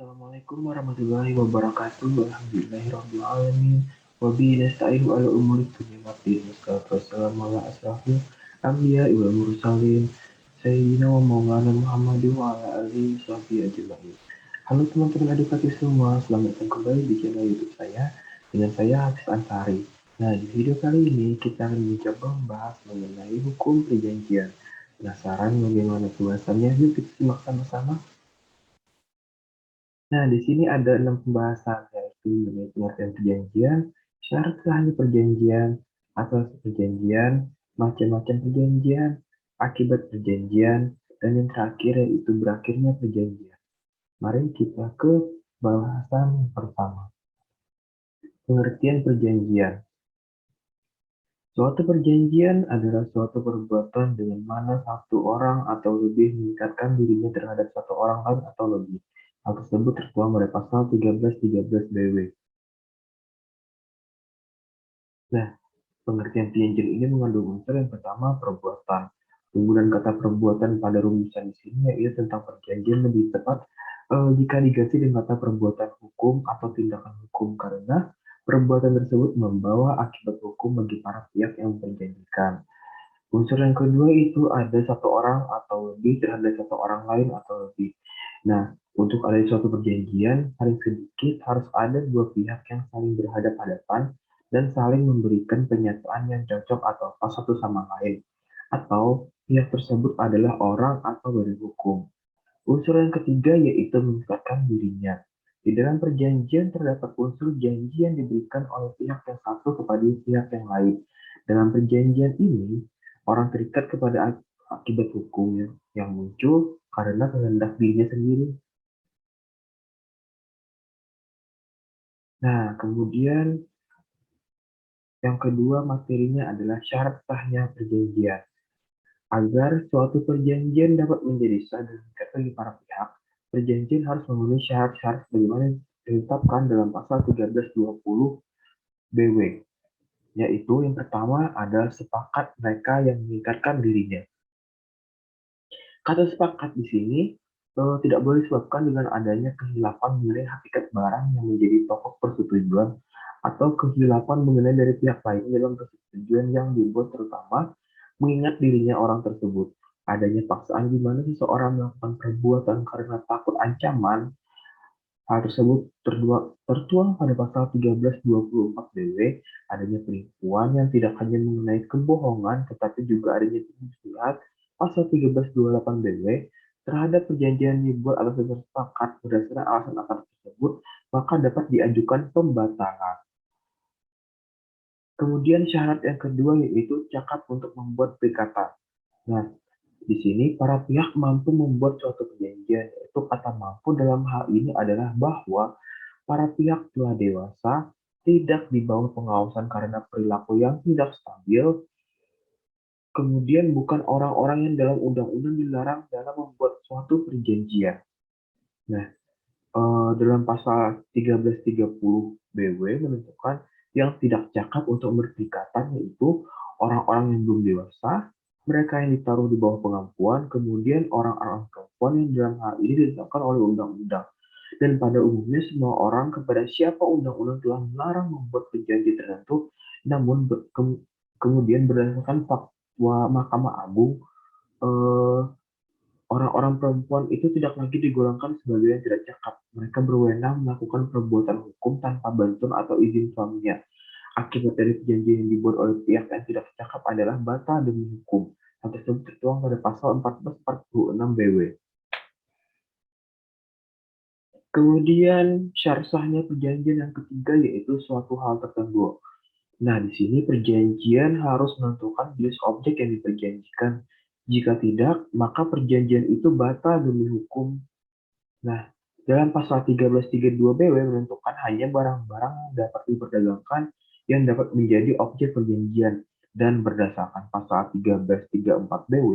Assalamualaikum warahmatullahi wabarakatuh. Alhamdulillahirabbil alamin. Wa bihi nasta'inu ala umuri dunya waddin. Wassalatu wassalamu ala asrafil anbiya'i wal mursalin. Sayyidina wa maulana Muhammadin wa ala alihi washabihi ajma'in. Halo teman-teman edukatif semua, selamat datang kembali di channel YouTube saya dengan saya Hafiz Ansari. Nah, di video kali ini kita akan mencoba membahas mengenai hukum perjanjian. Penasaran bagaimana pembahasannya? Yuk kita simak sama-sama. Nah, di sini ada 6 pembahasan, yaitu mengenai pengertian perjanjian, syarat sahnya perjanjian, asas perjanjian, macam-macam perjanjian, akibat perjanjian, dan yang terakhir yaitu berakhirnya perjanjian. Mari kita ke bahasan yang pertama. Pengertian perjanjian. Suatu perjanjian adalah suatu perbuatan dengan mana satu orang atau lebih mengikatkan dirinya terhadap satu orang lain atau lebih. Hal tersebut tertuang pada pasal 1313 BW. Nah, pengertian perjanjian ini mengandung unsur yang pertama perbuatan. Penggunaan kata perbuatan pada rumusan di sini yaitu tentang perjanjian lebih tepat jika diganti dengan kata perbuatan hukum atau tindakan hukum karena perbuatan tersebut membawa akibat hukum bagi para pihak yang memperjanjikan. Unsur yang kedua itu ada satu orang atau lebih terhadap satu orang lain atau lebih. Nah, untuk ada suatu perjanjian, paling sedikit harus ada dua pihak yang saling berhadapan-hadapan dan saling memberikan pernyataan yang cocok atau pas satu sama lain. Atau pihak tersebut adalah orang atau badan hukum. Unsur yang ketiga yaitu mengikatkan dirinya. Di dalam perjanjian terdapat unsur janji yang diberikan oleh pihak yang satu kepada pihak yang lain. Dalam perjanjian ini, orang terikat kepada akibat hukum yang muncul karena kehendak dirinya sendiri. Nah, kemudian yang kedua materinya adalah syarat sahnya perjanjian. Agar suatu perjanjian dapat menjadi sah dan mengikat bagi para pihak, perjanjian harus memenuhi syarat-syarat sebagaimana ditetapkan dalam pasal 1320 BW, yaitu yang pertama ada sepakat mereka yang mengikatkan dirinya. Kata sepakat di sini tidak boleh disebabkan dengan adanya kehilafan mengenai hakikat barang yang menjadi pokok persetujuan atau kehilafan mengenai dari pihak lain dalam persetujuan yang dibuat terutama mengingat dirinya orang tersebut. Adanya paksaan di mana seseorang melakukan perbuatan karena takut ancaman. Hal tersebut tertuang pada pasal 1324 BW, adanya penipuan yang tidak hanya mengenai kebohongan, tetapi juga adanya lihat pasal 1328 BW terhadap perjanjian dibuat atas dasar sepakat berdasarkan alasan tersebut, maka dapat diajukan pembatalan. Kemudian syarat yang kedua yaitu cakap untuk membuat perikatan. Nah, di sini para pihak mampu membuat suatu perjanjian, yaitu kata mampu dalam hal ini adalah bahwa para pihak telah dewasa, tidak di bawah pengawasan karena perilaku yang tidak stabil, kemudian bukan orang-orang yang dalam undang-undang dilarang dalam membuat suatu perjanjian. Nah, dalam pasal 1330 BW menentukan yang tidak cakap untuk berperikatan yaitu orang-orang yang belum dewasa, mereka yang ditaruh di bawah pengampuan, kemudian orang-orang perempuan yang dalam hal ini ditetapkan oleh undang-undang. Dan pada umumnya semua orang kepada siapa undang-undang telah melarang membuat perjanjian tertentu, namun kemudian berdasarkan fatwa Mahkamah Agung, eh, orang-orang perempuan itu tidak lagi digolongkan sebagai yang tidak cakap. Mereka berwenang melakukan perbuatan hukum tanpa bantuan atau izin suaminya. Akibat dari perjanjian yang dibuat oleh pihak yang tidak cakap adalah batal demi hukum. Hal tersebut tertuang pada pasal 1446 BW. Kemudian syarat sahnya perjanjian yang ketiga yaitu suatu hal tertentu. Nah, di sini perjanjian harus menentukan jenis objek yang diperjanjikan. Jika tidak, maka perjanjian itu batal demi hukum. Nah, dalam pasal 1332 BW menentukan hanya barang-barang yang dapat diperdagangkan yang dapat menjadi objek perjanjian. Dan berdasarkan pasal 1334 BW,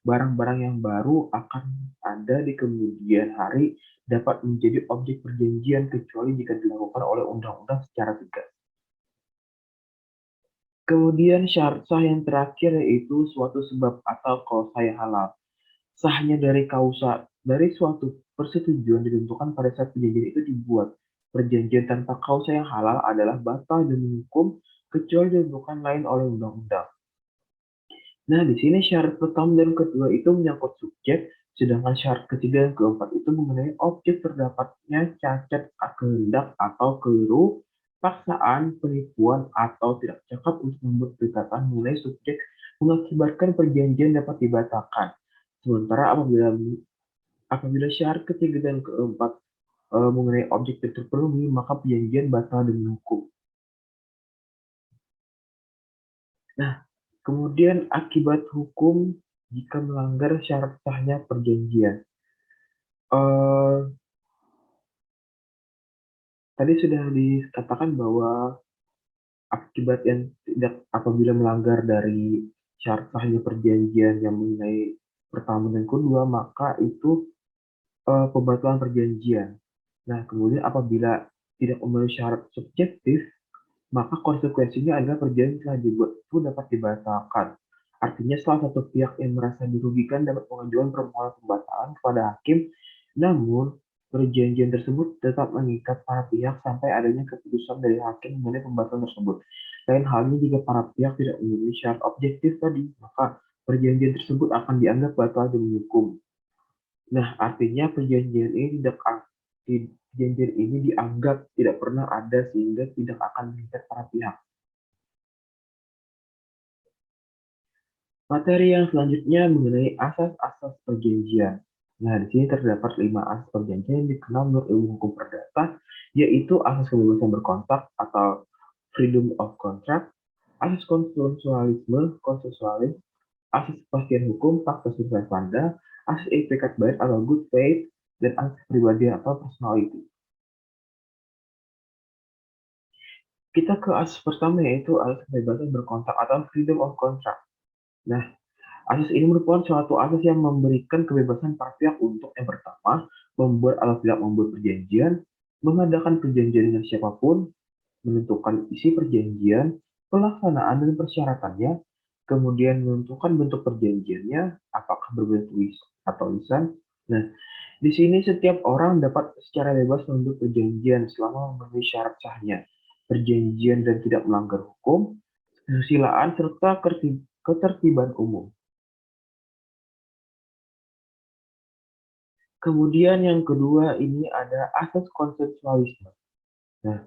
barang-barang yang baru akan ada di kemudian hari dapat menjadi objek perjanjian kecuali jika dilakukan oleh undang-undang secara tegas. Kemudian syarat sah yang terakhir yaitu suatu sebab atau kausa yang halal. Sahnya dari kausa dari suatu persetujuan ditentukan pada saat perjanjian itu dibuat. Perjanjian tanpa klausa yang halal adalah batal demi hukum kecuali ditentukan lain oleh undang-undang. Nah, di sini syarat pertama dan kedua itu menyangkut subjek, sedangkan syarat ketiga dan keempat itu mengenai objek terdapatnya cacat kehendak atau keliru, paksaan, penipuan, atau tidak cakap untuk membuat perikataan mengenai subjek mengakibatkan perjanjian dapat dibatalkan. Sementara apabila syarat ketiga dan keempat mengenai objek tidak terpenuhi, maka perjanjian batal demi hukum. Nah, kemudian akibat hukum jika melanggar syarat sahnya perjanjian. Eh, Tadi sudah dikatakan bahwa akibat yang tidak apabila melanggar dari syarat sahnya perjanjian yang mengenai pertama dan kedua, maka itu pembatalan perjanjian. Nah, kemudian apabila tidak memenuhi syarat subjektif, maka konsekuensinya adalah perjanjian telah dibuat itu dapat dibatalkan. Artinya salah satu pihak yang merasa dirugikan dapat mengajukan permohonan pembatalan kepada hakim, namun perjanjian tersebut tetap mengikat para pihak sampai adanya keputusan dari hakim mengenai pembatalan tersebut. Lain halnya jika para pihak tidak memenuhi syarat objektif tadi, maka perjanjian tersebut akan dianggap batal demi hukum. Nah, artinya perjanjian ini dianggap tidak pernah ada sehingga tidak akan mengikat para pihak. Materi yang selanjutnya mengenai asas-asas perjanjian. Nah, di sini terdapat 5 asas perjanjian yang dikenal menurut ilmu hukum perdata, yaitu asas kebebasan berkontrak atau freedom of contract, asas konsensualis, asas kepastian hukum, fakta sunt servanda, asas etikat baik atau good faith, dan asas kepribadian atau personality. Kita ke asas pertama yaitu asas kebebasan berkontrak atau freedom of contract. Nah, asas ini merupakan suatu asas yang memberikan kebebasan para pihak untuk yang pertama, membuat atau tidak membuat perjanjian, mengadakan perjanjian dengan siapapun, menentukan isi perjanjian, pelaksanaan dan persyaratannya, kemudian menentukan bentuk perjanjiannya, apakah berbentuk atau lisan. Nah, di sini setiap orang dapat secara bebas membuat perjanjian selama memenuhi syarat sahnya, perjanjian dan tidak melanggar hukum, kesusilaan, serta ketertiban umum. Kemudian yang kedua ini ada asas konsensualisme. Nah,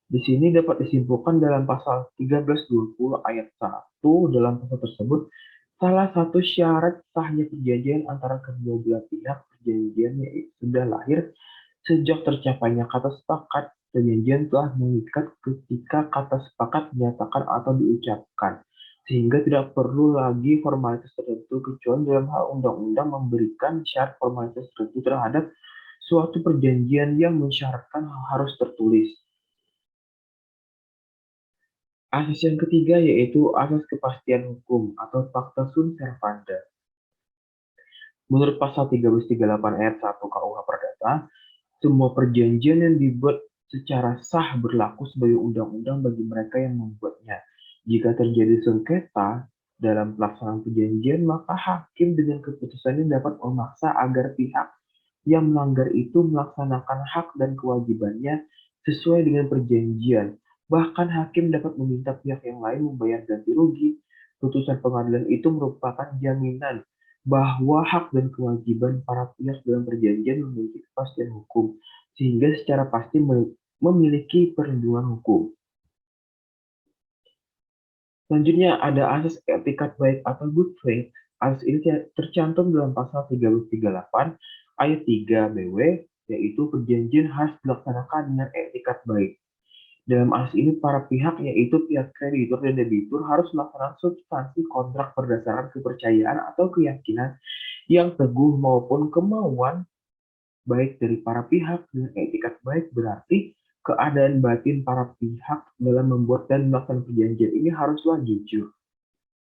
di sini dapat disimpulkan dalam pasal 1320 ayat 1 dalam pasal tersebut, salah satu syarat sahnya perjanjian antara kedua belah pihak perjanjian yaitu sudah lahir sejak tercapainya kata sepakat. Perjanjian telah mengikat ketika kata sepakat dinyatakan atau diucapkan, sehingga tidak perlu lagi formalitas tertentu kecuali dalam hal undang-undang memberikan syarat formalitas tertentu terhadap suatu perjanjian yang mensyaratkan harus tertulis. Asas yang ketiga yaitu asas kepastian hukum atau fakta sunt servanda. Menurut pasal 1338 ayat 1 KUH Perdata, semua perjanjian yang dibuat secara sah berlaku sebagai undang-undang bagi mereka yang membuatnya. Jika terjadi sengketa dalam pelaksanaan perjanjian, maka hakim dengan keputusannya dapat memaksa agar pihak yang melanggar itu melaksanakan hak dan kewajibannya sesuai dengan perjanjian. Bahkan hakim dapat meminta pihak yang lain membayar ganti rugi. Putusan pengadilan itu merupakan jaminan bahwa hak dan kewajiban para pihak dalam perjanjian memiliki kepastian hukum, sehingga secara pasti memiliki perlindungan hukum. Selanjutnya ada asas etikat baik atau good faith. Asas ini tercantum dalam pasal 338 ayat 3 BW, yaitu perjanjian harus dilaksanakan dengan etikat baik. Dalam asas ini para pihak yaitu pihak kreditur dan debitur harus melaksanakan substansi kontrak berdasarkan kepercayaan atau keyakinan yang teguh maupun kemauan baik dari para pihak. Dengan etikat baik berarti keadaan batin para pihak dalam membuat dan melakukan perjanjian ini haruslah jujur,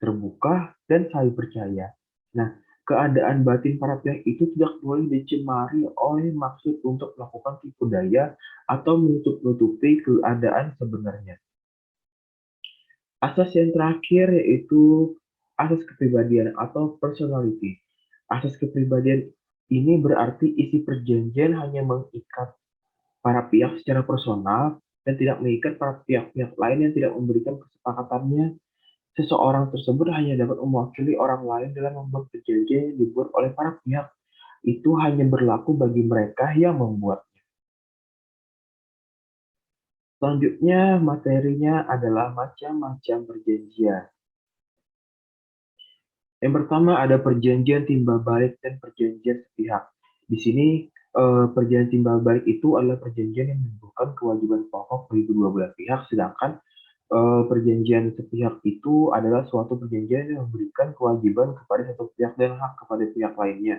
terbuka, dan saling percaya. Nah, keadaan batin para pihak itu tidak boleh dicemari oleh maksud untuk melakukan tipu daya atau menutup-nutupi keadaan sebenarnya. Asas yang terakhir yaitu asas kepribadian atau personality. Asas kepribadian Ini berarti isi perjanjian hanya mengikat para pihak secara personal dan tidak mengikat para pihak-pihak lain yang tidak memberikan kesepakatannya. Seseorang tersebut hanya dapat mewakili orang lain dalam membuat perjanjian yang dibuat oleh para pihak. Itu hanya berlaku bagi mereka yang membuatnya. Selanjutnya, materinya adalah macam-macam perjanjian. Yang pertama ada perjanjian timbal balik dan perjanjian sepihak. Di sini perjanjian timbal balik itu adalah perjanjian yang menimbulkan kewajiban pokok bagi kedua belah pihak, sedangkan perjanjian sepihak itu adalah suatu perjanjian yang memberikan kewajiban kepada satu pihak dan hak kepada pihak lainnya.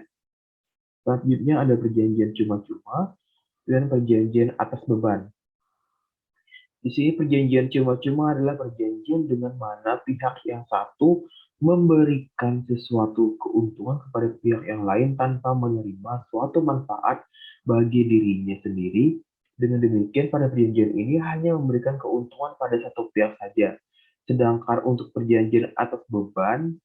Selanjutnya ada perjanjian cuma-cuma dan perjanjian atas beban. Di sini perjanjian cuma-cuma adalah perjanjian dengan mana pihak yang satu memberikan sesuatu keuntungan kepada pihak yang lain tanpa menerima suatu manfaat bagi dirinya sendiri. Dengan demikian, pada perjanjian ini hanya memberikan keuntungan pada satu pihak saja. Sedangkan untuk perjanjian atas beban,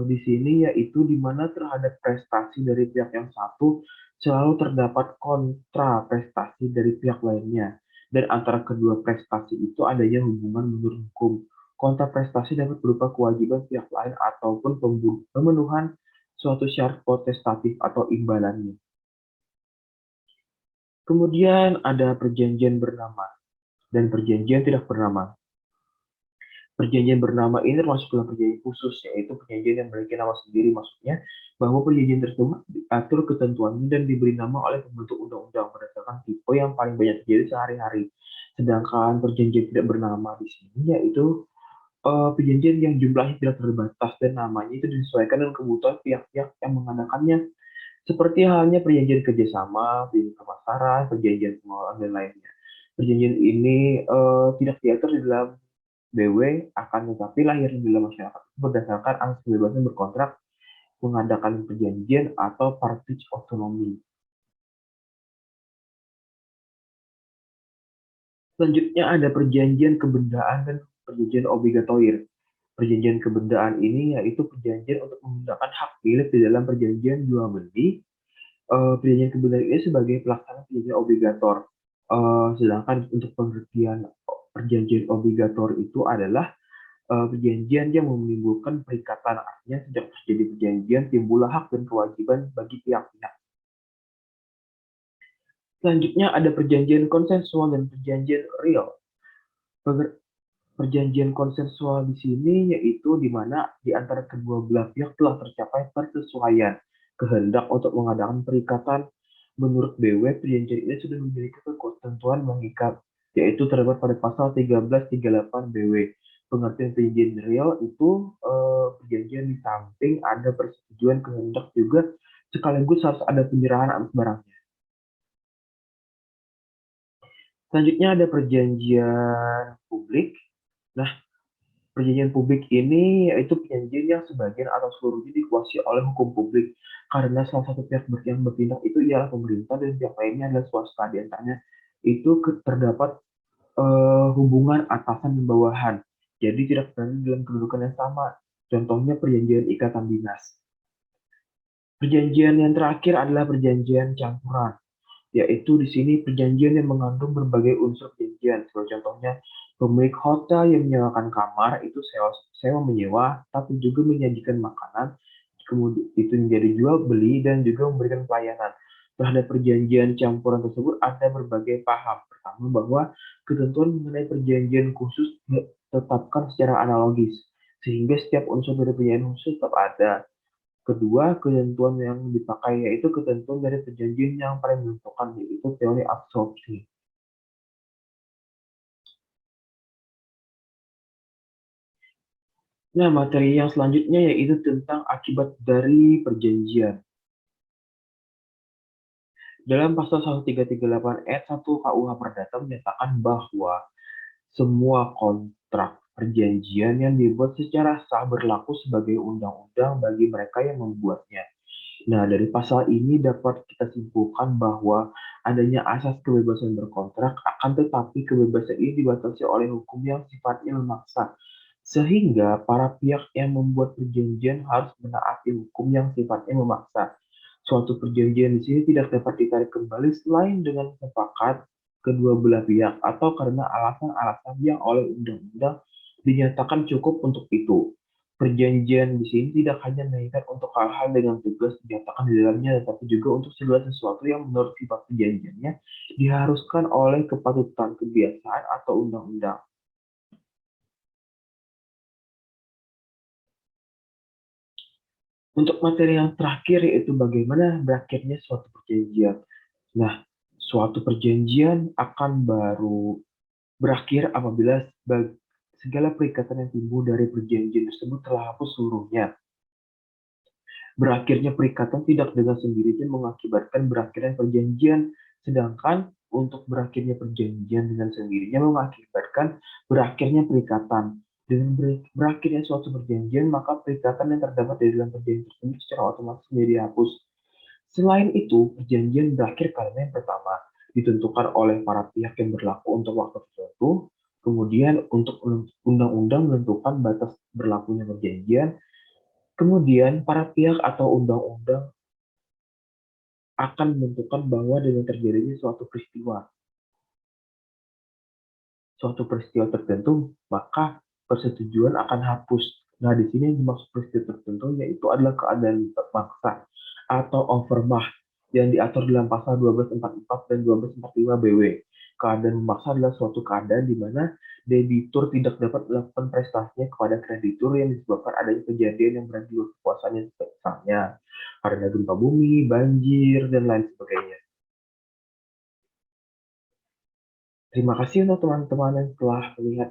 di sini yaitu di mana terhadap prestasi dari pihak yang satu selalu terdapat kontra prestasi dari pihak lainnya. Dan antara kedua prestasi itu adanya hubungan menurut hukum. Kontra prestasi dapat berupa kewajiban pihak lain ataupun pemenuhan suatu syarat potestatif atau imbalannya. Kemudian ada perjanjian bernama dan perjanjian tidak bernama. Perjanjian bernama ini termasuk dalam perjanjian khusus, yaitu perjanjian yang memiliki nama sendiri. Maksudnya bahwa perjanjian tersebut diatur ketentuannya dan diberi nama oleh pembentuk undang-undang berdasarkan tipe yang paling banyak terjadi sehari-hari. Sedangkan perjanjian tidak bernama di sini yaitu perjanjian yang jumlahnya tidak terbatas dan namanya itu disesuaikan dengan kebutuhan pihak-pihak yang mengadakannya. Seperti halnya perjanjian kerjasama, perjanjian pemasaran, perjanjian pengelolaan, dan lainnya. Perjanjian ini tidak diatur di dalam BW, akan tetapi lahir di dalam masyarakat berdasarkan asas kebebasan berkontrak, mengadakan perjanjian, atau partage otonomi. Selanjutnya ada perjanjian kebendaan dan perjanjian obligatoir. Perjanjian kebendaan ini yaitu perjanjian untuk menggunakan hak milik di dalam perjanjian jual beli. Perjanjian kebendaan ini sebagai pelaksana perjanjian obligator. Sedangkan untuk pengertian perjanjian obligator itu adalah perjanjian yang menimbulkan perikatan, artinya sejak terjadi perjanjian timbullah hak dan kewajiban bagi pihak-pihak. Selanjutnya ada perjanjian konsensual dan perjanjian real. Perjanjian konsensual di sini yaitu di mana di antara kedua belah pihak telah tercapai persesuaian kehendak untuk mengadakan perikatan. Menurut BW, perjanjian ini sudah memiliki ketentuan mengikat, yaitu terdapat pada pasal 1338 BW. Pengertian perjanjian real itu perjanjian di samping ada persetujuan kehendak juga sekaligus harus ada penyerahan atas barangnya. Selanjutnya ada perjanjian publik. Nah, perjanjian publik ini yaitu perjanjian yang sebagian atau seluruhnya dikuasai oleh hukum publik, karena salah satu pihak yang bertindak itu ialah pemerintah dan pihak lainnya adalah swasta. Di antaranya itu terdapat hubungan atasan dan bawahan, jadi tidak berada dalam kedudukan yang sama. Contohnya perjanjian ikatan dinas. Perjanjian yang terakhir adalah perjanjian campuran, yaitu di sini perjanjian yang mengandung berbagai unsur perjanjian. Sebagai contohnya, pemilik hotel yang menyewakan kamar itu sewa menyewa, tapi juga menyajikan makanan, kemudian itu menjadi jual beli dan juga memberikan pelayanan. Terhadap perjanjian campuran tersebut ada berbagai paham. Pertama, bahwa ketentuan mengenai perjanjian khusus ditetapkan secara analogis, sehingga setiap unsur dari perjanjian khusus tetap ada. Kedua, ketentuan yang dipakai yaitu ketentuan dari perjanjian yang paling menentukan, yaitu teori absorpsi. Nah, materi yang selanjutnya yaitu tentang akibat dari perjanjian. Dalam pasal 1338 ayat 1 KUH Perdata menyatakan bahwa semua kontrak perjanjian yang dibuat secara sah berlaku sebagai undang-undang bagi mereka yang membuatnya. Nah, dari pasal ini dapat kita simpulkan bahwa adanya asas kebebasan berkontrak, akan tetapi kebebasan ini dibatasi oleh hukum yang sifatnya memaksa, sehingga para pihak yang membuat perjanjian harus menaati hukum yang sifatnya memaksa. Suatu perjanjian di sini tidak dapat ditarik kembali selain dengan sepakat kedua belah pihak atau karena alasan-alasan yang oleh undang-undang dinyatakan cukup untuk itu. Perjanjian di sini tidak hanya mengikat untuk hal-hal dengan tugas dinyatakan di dalamnya, tetapi juga untuk segala sesuatu yang menurut sifat perjanjiannya diharuskan oleh kepatutan, kebiasaan, atau undang-undang. Untuk materi yang terakhir yaitu bagaimana berakhirnya suatu perjanjian. Nah, suatu perjanjian akan baru berakhir apabila segala perikatan yang timbul dari perjanjian tersebut telah hapus seluruhnya. Berakhirnya perikatan tidak dengan sendirinya mengakibatkan berakhirnya perjanjian, sedangkan untuk berakhirnya perjanjian dengan sendirinya mengakibatkan berakhirnya perikatan. Dengan berakhirnya suatu perjanjian, maka perikatan yang terdapat di dalam perjanjian tersebut secara otomatis menjadi hapus. Selain itu, perjanjian berakhir karena yang pertama ditentukan oleh para pihak yang berlaku untuk waktu tertentu, kemudian untuk undang-undang menentukan batas berlakunya perjanjian, kemudian para pihak atau undang-undang akan menentukan bahwa dengan terjadinya suatu peristiwa tertentu, maka persetujuan akan hapus. Nah, di sini yang dimaksud peristiwa tertentu yaitu adalah keadaan maksa atau overmah yang diatur dalam pasal 1244 dan 1245 BW. Keadaan memaksa adalah suatu keadaan di mana debitur tidak dapat melakukan prestasinya kepada kreditur yang disebabkan adanya kejadian yang berada di luar kekuasaannya, misalnya karena gempa bumi, banjir, dan lain sebagainya. Terima kasih untuk teman-teman yang telah melihat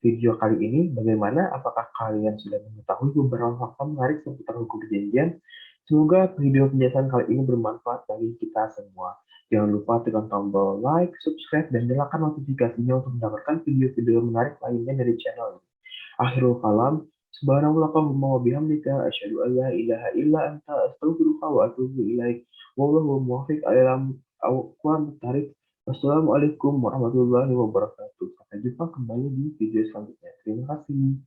video kali ini. Bagaimana? Apakah kalian sudah mengetahui beberapa fakta menarik seputar hukum perjanjian? Semoga video penjelasan kali ini bermanfaat bagi kita semua. Jangan lupa tekan tombol like, subscribe, dan nyalakan notifikasinya untuk mendapatkan video-video menarik lainnya dari channel ini. Akhirul kalam, subhanallahumma wa bihamdika, asyhadu an la ilaha illa anta, astaghfiruka wa atubu ilaik. Wallahu muwaffiq ila aqwamit thariq. Wassalamualaikum warahmatullahi wabarakatuh. Sampai jumpa kembali di video selanjutnya. Terima kasih.